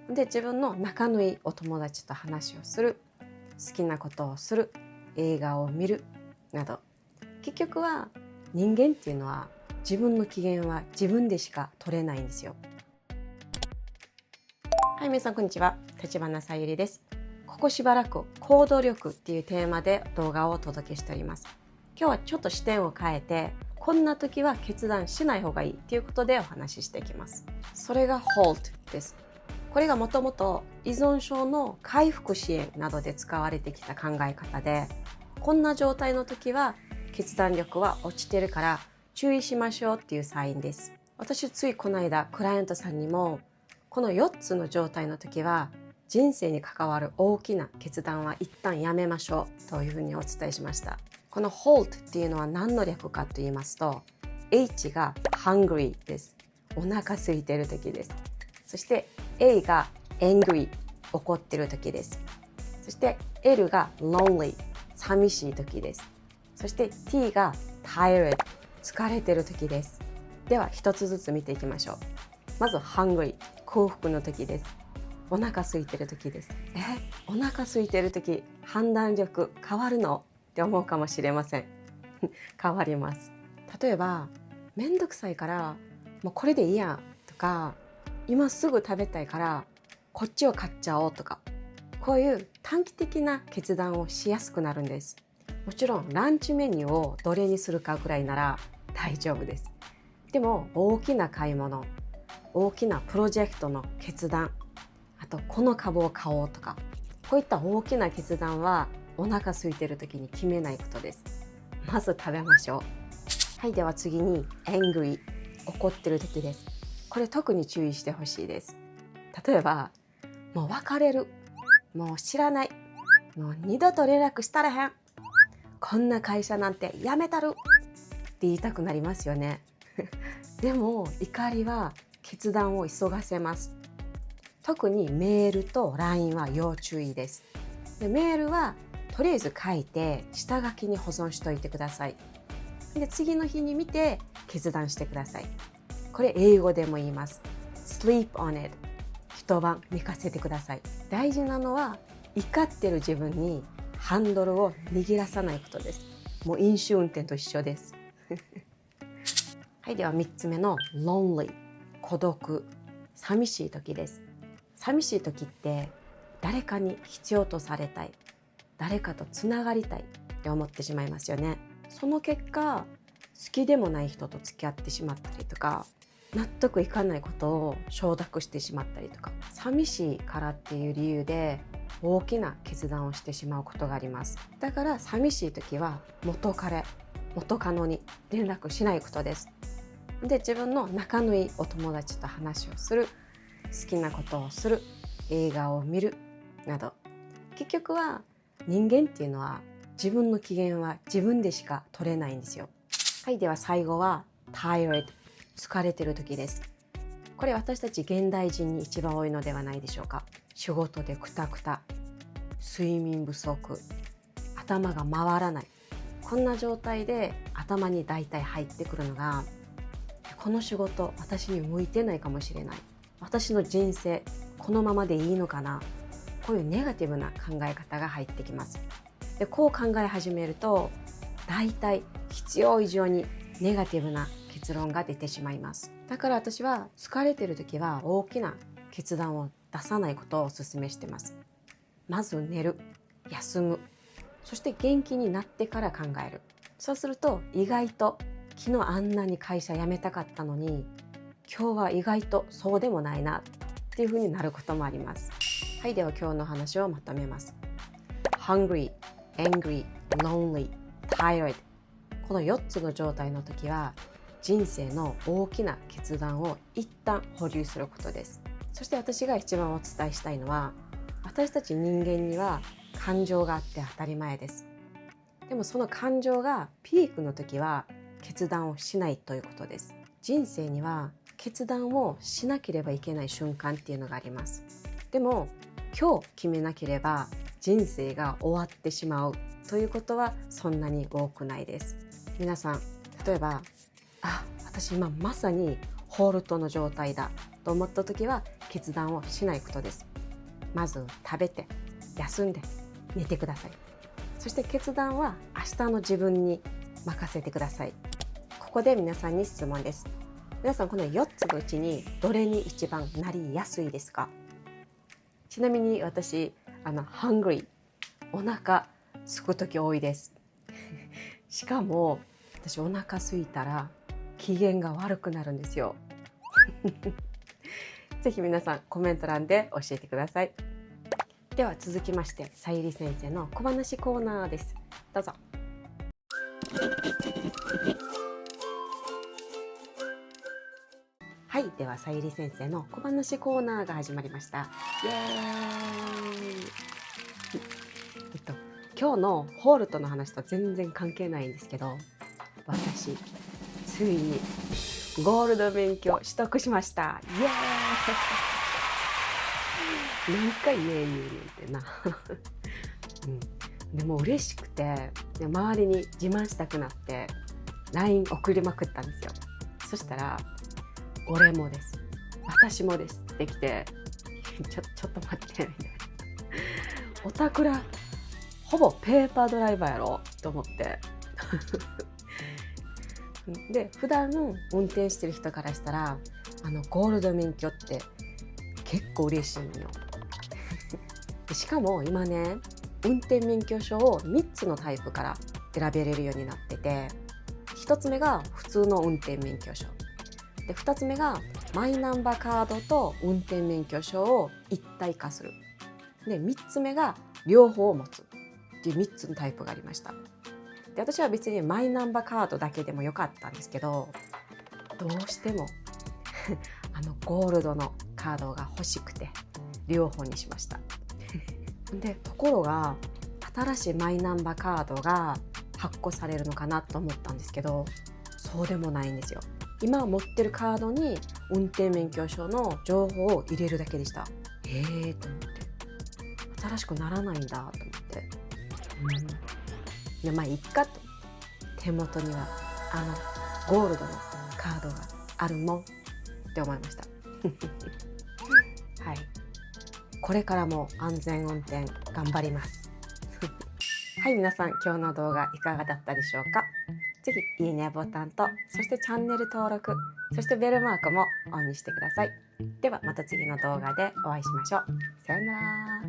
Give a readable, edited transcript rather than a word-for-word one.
で、自分の仲のいいお友達と話をする、好きなことをする、映画を見るなど、結局は人間っていうのは自分の機嫌は自分でしか取れないんですよ。はい、皆さんこんにちは。橘さゆりです。ここしばらく行動力っていうテーマで動画をお届けしております。今日はちょっと視点を変えて、こんな時は決断しない方がいいっていうことでお話ししていきます。それが HALT です。これがもともと依存症の回復支援などで使われてきた考え方で、こんな状態の時は決断力は落ちてるから注意しましょうっていうサインです。私ついこの間クライアントさんにもこの4つの状態の時は人生に関わる大きな決断は一旦やめましょうというふうにお伝えしました。この HALT っていうのは何の略かと言いますと H が Hungry です。お腹空いてる時です。そして A が Angry 怒ってる時です。そして L が Lonely 寂しい時です。そして T が Tired 疲れてる時です。では一つずつ見ていきましょう。まず Hungry 幸福の時です。お腹空いてる時です。お腹空いてる時判断力変わるのって思うかもしれません。変わります。例えばめんどくさいからもうこれでいいやとか、今すぐ食べたいからこっちを買っちゃおうとか、こういう短期的な決断をしやすくなるんです。もちろんランチメニューをどれにするかぐらいなら大丈夫です。でも大きな買い物、大きなプロジェクトの決断、あとこの株を買おうとか、こういった大きな決断はお腹空いてる時に決めないことです。まず食べましょう。はい、では次に Angry 怒ってる時です。これ特に注意してほしいです。例えばもう別れる、もう知らない、もう二度と連絡したらへん、こんな会社なんて辞めたるって言いたくなりますよね。でも怒りは決断を急がせます。特にメールと LINE は要注意です。でメールはとりあえず書いて下書きに保存しといてください。で次の日に見て決断してください。これ英語でも言います。Sleep on it。一晩寝かせてください。大事なのは怒ってる自分にハンドルを握らさないことです。もう飲酒運転と一緒です。はい、では3つ目の Lonely 孤独、寂しい時です。寂しい時って誰かに必要とされたい、誰かとつながりたいって思ってしまいますよね。その結果好きでもない人と付き合ってしまったりとか、納得いかないことを承諾してしまったりとか、寂しいからっていう理由で大きな決断をしてしまうことがあります。だから寂しい時は元彼、元カノに連絡しないことです。で、自分の仲のいいお友達と話をする、好きなことをする、映画を見るなど、結局は人間っていうのは自分の機嫌は自分でしか取れないんですよ。はい、では最後は Tired 疲れてる時です。これ私たち現代人に一番多いのではないでしょうか。仕事でクタクタ、睡眠不足、頭が回らない、こんな状態で頭に大体入ってくるのが、この仕事私に向いてないかもしれない、私の人生このままでいいのかな、こういうネガティブな考え方が入ってきます。でこう考え始めると大体必要以上にネガティブな結論が出てしまいます。だから私は疲れてる時は大きな決断を出さないことをお勧めしてます。まず寝る、休む、そして元気になってから考える。そうすると意外と昨日あんなに会社辞めたかったのに今日は意外とそうでもないなっていう風になることもあります。はい、では今日の話をまとめます。 Hungry, Angry, Lonely, Tired、 この4つの状態の時は人生の大きな決断を一旦保留することです。そして私が一番お伝えしたいのは、私たち人間には感情があって当たり前です。でもその感情がピークの時は決断をしないということです。人生には決断をしなければいけない瞬間っていうのがあります。でも今日決めなければ人生が終わってしまうということはそんなに多くないです。皆さん、例えば私今まさにホールトの状態だと思った時は決断をしないことです。まず食べて休んで寝てください。そして決断は明日の自分に任せてください。ここで皆さんに質問です。皆さんこの4つのうちにどれに一番なりやすいですか？ちなみに私hungry お腹すく時多いです。しかも私お腹すいたら機嫌が悪くなるんですよ。ぜひ皆さんコメント欄で教えてください。では続きましてさゆり先生の小話コーナーです。どうぞ。はい、ではさゆり先生の小話コーナーが始まりました。イエーイ。今日のホールトの話と全然関係ないんですけど、私ついにゴールド免許取得しました。イエーイ。何回イエーイ言うねんってな、でも嬉しくて周りに自慢したくなって LINE 送りまくったんですよ。そしたら俺もです、私もですってきてちょっと待ってみたいな、おたくらほぼペーパードライバーやろと思ってで普段運転してる人からしたらゴールド免許って結構嬉しいのよ。しかも今ね、運転免許証を3つのタイプから選べれるようになってて、1つ目が普通の運転免許証で、2つ目がマイナンバーカードと運転免許証を一体化するで、3つ目が両方を持つっていう3つのタイプがありました。で、私は別にマイナンバーカードだけでもよかったんですけど、どうしてもゴールドのカードが欲しくて両方にしました。で、ところが新しいマイナンバーカードが発行されるのかなと思ったんですけど、そうでもないんですよ。今持ってるカードに運転免許証の情報を入れるだけでした。と思って、新しくならないんだと思って、でまあいっかと、手元にはゴールドのカードがあるもんって思いました。はい、これからも安全運転頑張ります。はい、皆さん今日の動画いかがだったでしょうか？ぜひいいねボタンと、そしてチャンネル登録、そしてベルマークもオンにしてください。ではまた次の動画でお会いしましょう。さようなら。